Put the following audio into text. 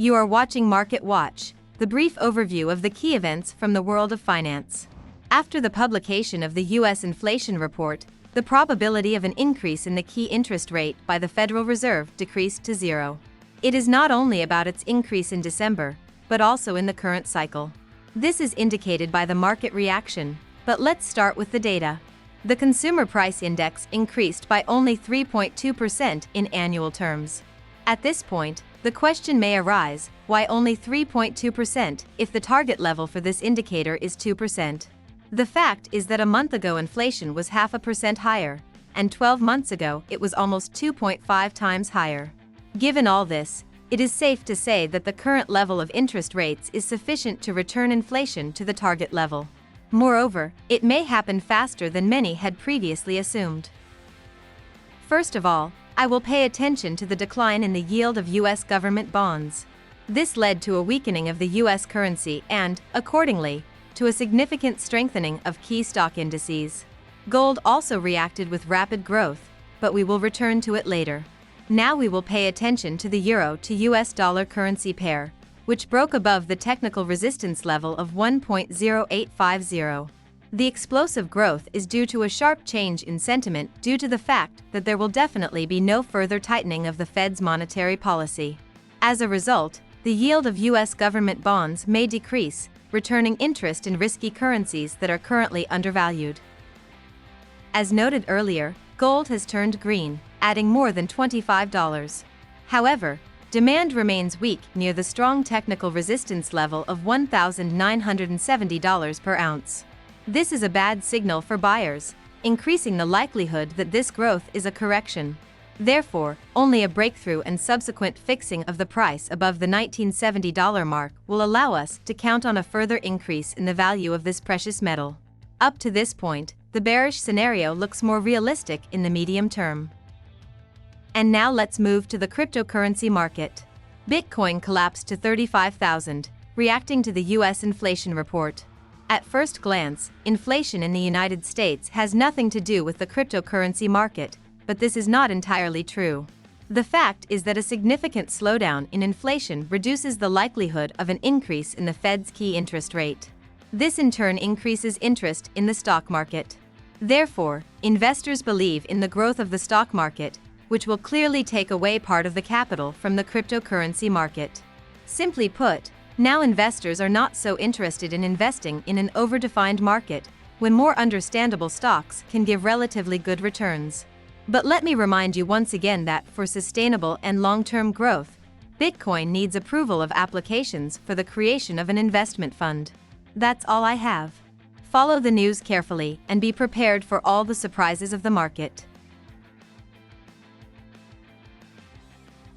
You are watching Market Watch, the brief overview of the key events from the world of finance. After the publication of the U.S. inflation report, the probability of an increase in the key interest rate by the Federal Reserve decreased to 0. It is not only about its increase in December, but also in the current cycle. This is indicated by the market reaction, but let's start with the data. The Consumer Price Index increased by only 3.2% in annual terms. At this point, the question may arise, why only 3.2% if the target level for this indicator is 2%? The fact is that a month ago inflation was 0.5% higher, and 12 months ago it was almost 2.5 times higher. Given all this, it is safe to say that the current level of interest rates is sufficient to return inflation to the target level. Moreover, it may happen faster than many had previously assumed. First of all, I will pay attention to the decline in the yield of U.S. government bonds. This led to a weakening of the U.S. currency and, accordingly, to a significant strengthening of key stock indices. Gold also reacted with rapid growth, but we will return to it later. Now we will pay attention to the euro to US dollar currency pair, which broke above the technical resistance level of 1.0850. The explosive growth is due to a sharp change in sentiment due to the fact that there will definitely be no further tightening of the Fed's monetary policy. As a result, the yield of US government bonds may decrease, returning interest in risky currencies that are currently undervalued. As noted earlier, gold has turned green, adding more than $25. However, demand remains weak near the strong technical resistance level of $1,970 per ounce. This is a bad signal for buyers, increasing the likelihood that this growth is a correction. Therefore, only a breakthrough and subsequent fixing of the price above the $1,970 mark will allow us to count on a further increase in the value of this precious metal. Up to this point, the bearish scenario looks more realistic in the medium term. And now let's move to the cryptocurrency market. Bitcoin collapsed to 35,000, reacting to the U.S. inflation report. At first glance, inflation in the United States has nothing to do with the cryptocurrency market, but this is not entirely true. The fact is that a significant slowdown in inflation reduces the likelihood of an increase in the Fed's key interest rate. This in turn increases interest in the stock market. Therefore, investors believe in the growth of the stock market, which will clearly take away part of the capital from the cryptocurrency market. Simply put, now investors are not so interested in investing in an overdefined market, when more understandable stocks can give relatively good returns. But let me remind you once again that for sustainable and long-term growth, Bitcoin needs approval of applications for the creation of an investment fund. That's all I have. Follow the news carefully and be prepared for all the surprises of the market.